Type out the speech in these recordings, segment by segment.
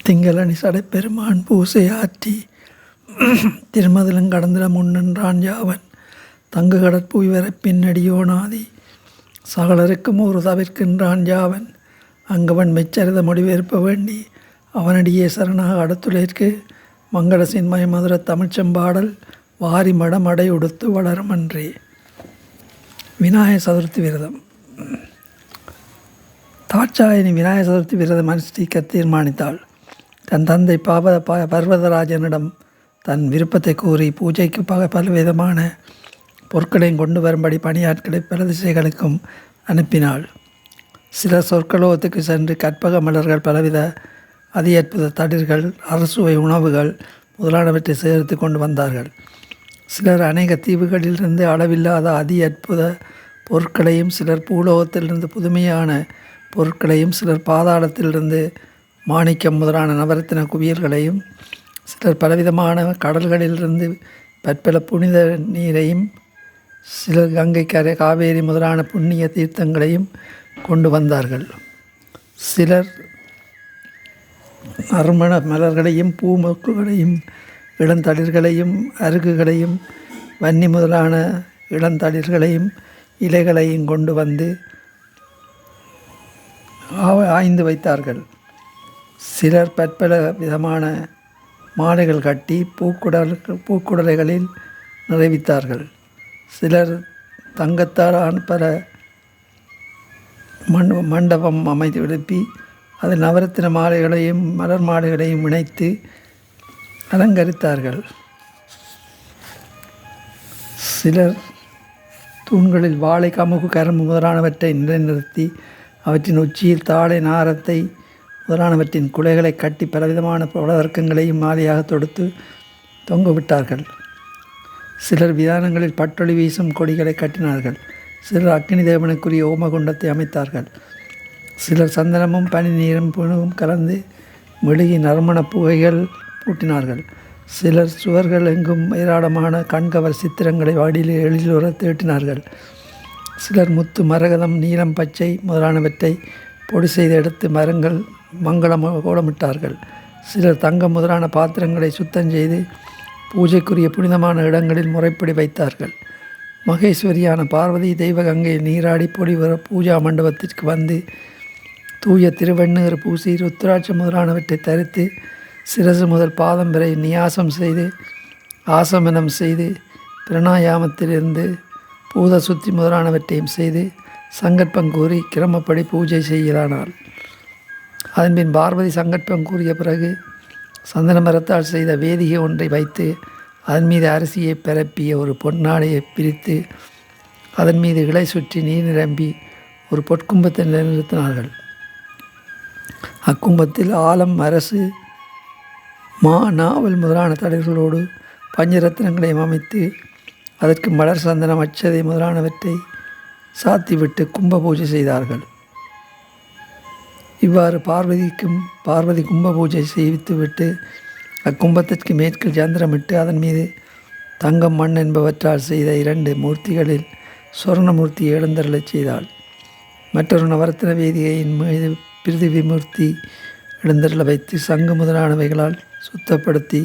திங்களணி சடைப்பெருமான் பூசையாற்றி திருமதிலும் கடந்திட முன்னின்றான் யாவன் தங்கு கடற்புய் வரை பின்னடியோனாதி சகலருக்கும் ஒரு தவிர்க்கின்றான் யாவன் அங்கவன் மெச்சரித முடிவேற்ப வேண்டி அவனடியே சரணாக அடுத்துளேற்கு மங்கள சின்மய மதுர தமிழ்ச்செம்பாடல் வாரி மடம் அடை உடுத்து வளருமன்றே. விநாயக சதுர்த்தி விரதம். தாட்சாயணி விநாயக சதுர்த்தி விரதம் அனுஷ்டிக்க தீர்மானித்தாள். தன் தந்தை பர்வதராஜனிடம் தன் விருப்பத்தை கூறி பூஜைக்கு பலவிதமான பொருட்களையும் கொண்டு வரும்படி பணியாட்களை பல திசைகளுக்கும் அனுப்பினாள். சில சொற்களோகத்துக்கு சென்று கற்பக மலர்கள், பலவித அதி அற்புத தடிர்கள், அரசுவை உணவுகள் முதலானவற்றை சேர்த்து கொண்டு வந்தார்கள். சிலர் அநேக தீவுகளிலிருந்து அளவில்லாத அதி அற்புத பொருட்களையும், சிலர் பூலோகத்திலிருந்து புதுமையான பொருட்களையும், சிலர் பாதாளத்திலிருந்து மாணிக்கம் முதலான நவரத்தின குவியல்களையும், சிலர் பலவிதமான கடல்களிலிருந்து பற்பல புனித நீரையும், சிலர் கங்கை கரை, காவேரி முதலான புண்ணிய தீர்த்தங்களையும் கொண்டு வந்தார்கள். சிலர் நறுமண மலர்களையும், பூமொக்குகளையும், இளந்தளிர்களையும், அருகுகளையும், வன்னி முதலான இளந்தளிர்களையும் இலைகளையும் கொண்டு வந்து ஆய்ந்து வைத்தார்கள். சிலர் பற்பல விதமான மாலைகள் கட்டி பூக்குடலைகளில் நிறைவித்தார்கள். சிலர் தங்கத்தால் பல மண்டபம் அமைத்து எழுப்பி அதில் நவரத்தின மாலைகளையும் மலர் மாலைகளையும் இணைத்து அலங்கரித்தார்கள். சிலர் தூண்களில் வாழை, கமுகு, கரும்பு முதலானவற்றை நிலைநிறுத்தி அவற்றின் உச்சியில் தாழை, நாரத்தை முதலானவற்றின் குலைகளை கட்டி பலவிதமான பலவர்க்கங்களையும் மாலையாக தொடுத்து தொங்கவிட்டார்கள். சிலர் விதானங்களில் பட்டொளி வீசும் கொடிகளை கட்டினார்கள். சிலர் அக்னி தேவனுக்குரிய ஓமகுண்டத்தை அமைத்தார்கள். சிலர் சந்தனமும் பனி நீரும் புணுவும் கலந்து மெழுகி நறுமண புகைகள் பூட்டினார்கள். சிலர் சுவர்கள் எங்கும் ஏராளமான கண்கவர் சித்திரங்களை வாடியில் எழிலுற தீட்டினார்கள். சிலர் முத்து, மரகதம், நீலம், பச்சை முதலானவற்றை பொடி செய்து எடுத்து மங்களம் கோலமிட்டார்கள். சிலர் தங்கம் முதலான பாத்திரங்களை சுத்தம் செய்து பூஜைக்குரிய புனிதமான இடங்களில் முறைப்படி வைத்தார்கள். மகேஸ்வரியான பார்வதி தெய்வகங்கையில் நீராடி பொலிவர பூஜா மண்டபத்திற்கு வந்து தூய திருவெண்ணீர் பூசி ருத்ராட்சம் முதலானவற்றை தரித்து சிரசு முதல் பாதம் வரை நியாசம் செய்து ஆசமனம் செய்து பிரணாயாமத்திலிருந்து பூத சுத்தி முதலானவற்றையும் செய்து சங்கற்பம் கூறி கிரமப்படி பூஜை செய்கிறானாள். அதன்பின் பார்வதி சங்கற்பம் கூறிய பிறகு சந்தன மரத்தால் செய்த வேதிகை ஒன்றை வைத்து அதன் மீது அரிசியை பரப்பிய ஒரு பொன்னாடையை பிரித்து அதன் மீது இலை சுற்றி நீர் நிரம்பி ஒரு பொற்கும்பத்தை நிலைநிறுத்தினார்கள். அக்கும்பத்தில் ஆலம், அரசு, மா, நாவல் முதலான தடைகளோடு பஞ்சரத்னங்களையும் அமைத்து அதற்கு மலர், சந்தனம், அச்சதை முதலானவற்றை சாத்திவிட்டு கும்ப பூஜை செய்தார்கள். இவ்வாறு பார்வதி கும்ப பூஜை செய்வித்துவிட்டு அக்கும்பத்திற்கு மேற்கில் சந்திரமிட்டு அதன் மீது தங்கம், மண் என்பவற்றால் செய்த 2 மூர்த்திகளில் சொர்ணமூர்த்தி எழுந்தருளச் செய்தாள். மற்றொரு நவரத்தின வேதிகையின் மீது பிரிதிவி மூர்த்தி எழுந்தருள வைத்து சங்கு முதலானவைகளால் சுத்தப்படுத்தி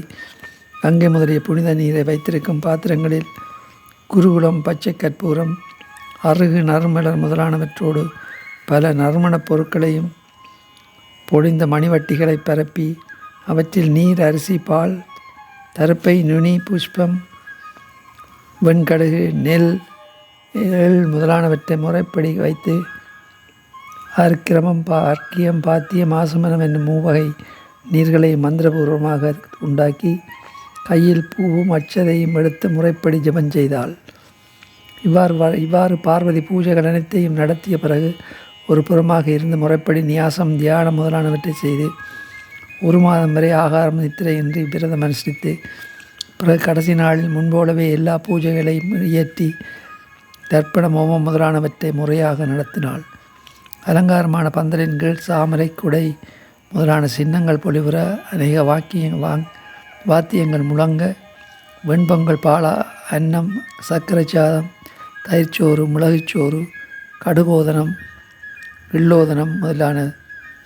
கங்கை முதலிய புனித நீரை வைத்திருக்கும் பாத்திரங்களில் குருகுலம், பச்சை கற்பூரம், அருகு, நறுமலர் முதலானவற்றோடு பல நறுமணப் பொருட்களையும் பொழிந்த மணிவட்டிகளை பரப்பி அவற்றில் நீர், அரிசி, பால், தருப்பை, நுனி, புஷ்பம், வெண்கடுகு, நெல், முதலானவற்றை முறைப்படி வைத்து அர்க்கிரமம், அர்க்கியம், பாத்தியம், ஆசமனம் என்னும் 3 வகை நீர்களை மந்திரபூர்வமாக உண்டாக்கி கையில் பூவும் அச்சதையும் எடுத்து முறைப்படி ஜெபம் செய்தாள். இவ்வாறு பார்வதி பூஜைகள் அனைத்தையும் நடத்திய பிறகு ஒரு புறமாக இருந்து முறைப்படி நியாசம், தியானம் முதலானவற்றை செய்து 1 மாதம் வரை ஆகாரம் நித்திரையின்றி விரதம் அனுஷ்டித்து பிறகு கடைசி நாளில் முன்போலவே எல்லா பூஜைகளையும் இயற்றி தர்ப்பணம், ஹோமம் முதலானவற்றை முறையாக நடத்தினாள். அலங்காரமான பந்தலின் கீழ் சாமரை, குடை முதலான சின்னங்கள் பொலிவுற அநேக வாத்தியங்கள் முழங்க வெண்பொங்கல், பாலா, அன்னம், சர்க்கரை சாதம், தயிர்ச்சோறு, மிளகுச்சோறு, கடுகோதனம், வில்லோதனம் முதலான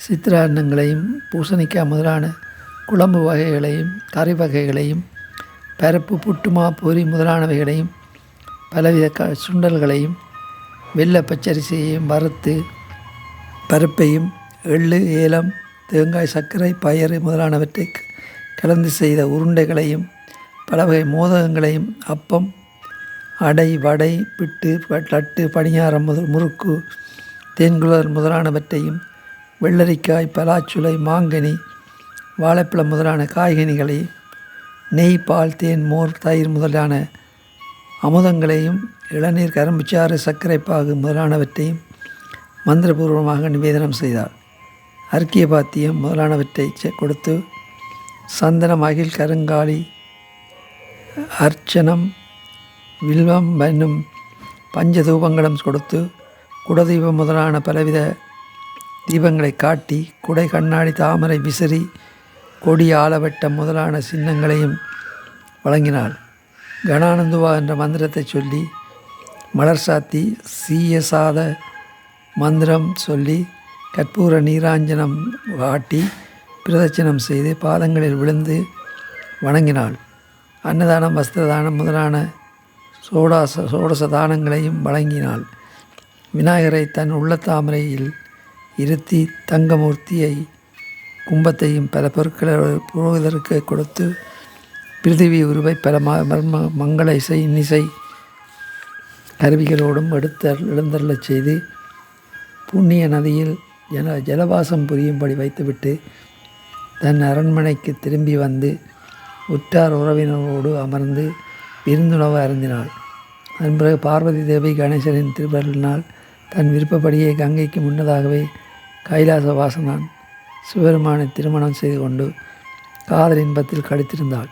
சித்திர அன்னங்களையும் பூசணிக்காய் முதலான குழம்பு வகைகளையும் கறி வகைகளையும் பருப்பு புட்டுமா பொரி முதலானவைகளையும் பலவித சுண்டல்களையும் வெள்ளை பச்சரிசியையும் வறுத்து பருப்பையும் எள்ளு ஏலம் தேங்காய் சர்க்கரை பயறு முதலானவற்றை கலந்து செய்த உருண்டைகளையும் பல வகை மோதகங்களையும் அப்பம் அடை வடை பிட்டு லட்டு பணியாரம் முறுக்கு தேன்குழல் முதலானவற்றையும் வெள்ளரிக்காய் பலாச்சுளை மாங்கனி வாழைப்பழம் முதலான காய்கனிகளை நெய் பால் தேன் மோர் தயிர் முதலான அமுதங்களையும் இளநீர் கரும்புச்சாறு சர்க்கரை பாகு முதலானவற்றையும் மந்திரபூர்வமாக நிவேதனம் செய்தார். அர்க்கிய பாத்தியம் முதலானவற்றை கொடுத்து சந்தனம் அகில் கருங்காலி அர்ச்சனம் வில்வம் என்னும் பஞ்ச தூபங்களும் கொடுத்து குடதீபம் முதலான பலவித தீபங்களை காட்டி குடை கண்ணாடி தாமரை விசிறி கொடி ஆலவட்டம் முதலான சின்னங்களையும் வழங்கினாள். கணானந்துவா என்ற மந்திரத்தை சொல்லி மலர் சாத்தி சீயசாத மந்திரம் சொல்லி கற்பூர நீராஞ்சனம் காட்டி பிரதட்சணம் செய்து பாதங்களில் விழுந்து வணங்கினாள். அன்னதானம் வஸ்திரதானம் முதலான சோடச தானங்களையும் வழங்கினாள். விநாயகரை தன் உள்ளத்தாமரையில் இருத்தி தங்கமூர்த்தியை கும்பத்தையும் பல பொருட்களை புரோகிதருக்கு கொடுத்து பிருத்திவி உருவை பல மங்கள இசை இன்னிசை கருவிகளோடும் எழுந்தருளச் செய்து புண்ணிய நதியில் ஜலவாசம் புரியும்படி வைத்துவிட்டு தன் அரண்மனைக்கு திரும்பி வந்து உற்றார் உறவினரோடு அமர்ந்து விருந்துணவு அருந்தினாள். அதன் பிறகு பார்வதி தேவி கணேசனின் திருவருளினால் தன் விருப்பப்படியே கங்கைக்கு முன்னதாகவே கைலாச வாசனான் சிவபெருமானை திருமணம் செய்து கொண்டு காதல் இன்பத்தில் கழித்திருந்தாள்.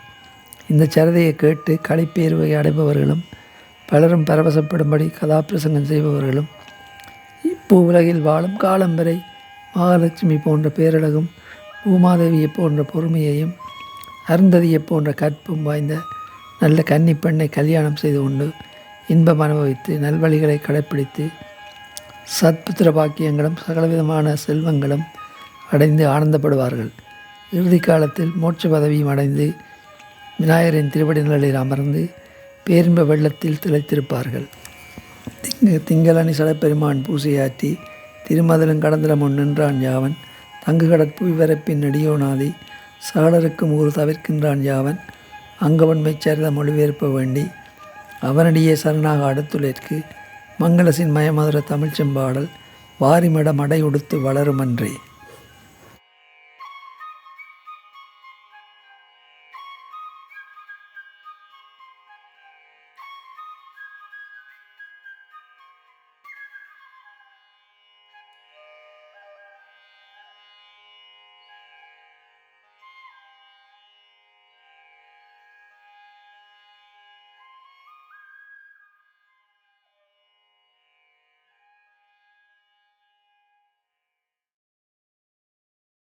இந்த சரிதையை கேட்டு களிப்பேர்வை அடைபவர்களும் பலரும் பரவசப்படும்படி கதாபிரசங்கம் செய்பவர்களும் இப்போ உலகில் வாழும் காலம் வரை மகாலட்சுமி போன்ற பேரழகும் பூமாதேவியை போன்ற பொறுமையையும் அருந்ததியை போன்ற கற்பும் வாய்ந்த நல்ல கன்னிப்பெண்ணை கல்யாணம் செய்து கொண்டு இன்பம் அனுபவித்து நல்வழிகளை கடைப்பிடித்து சத்புத்திர பாக்கியங்களும் சகலவிதமான செல்வங்களும் அடைந்து ஆனந்தப்படுவார்கள். இறுதி காலத்தில் மோட்ச பதவியும் அடைந்து விநாயகரின் திருவடி நிழலில் அமர்ந்து பேரின்ப வெள்ளத்தில் திளைத்திருப்பார்கள். திங்களணி சடப்பெருமான் பூசையாற்றி திருமதலும் கடந்தலம் நின்றான் யாவன் தங்கு கடற்புவி வரப்பின் நெடியோனாதி சாளருக்கும் ஊர் தவிர்க்கின்றான் யாவன் அங்கவன்மை சரித மொழிபெயர்ப்ப வேண்டி அவனடியே சரணாக அடுத்துளேற்கு மங்களசின் மயமதுர தமிழ்ச்செம்பாடல் வாரிமட மடை உடுத்து வளருமன்றே.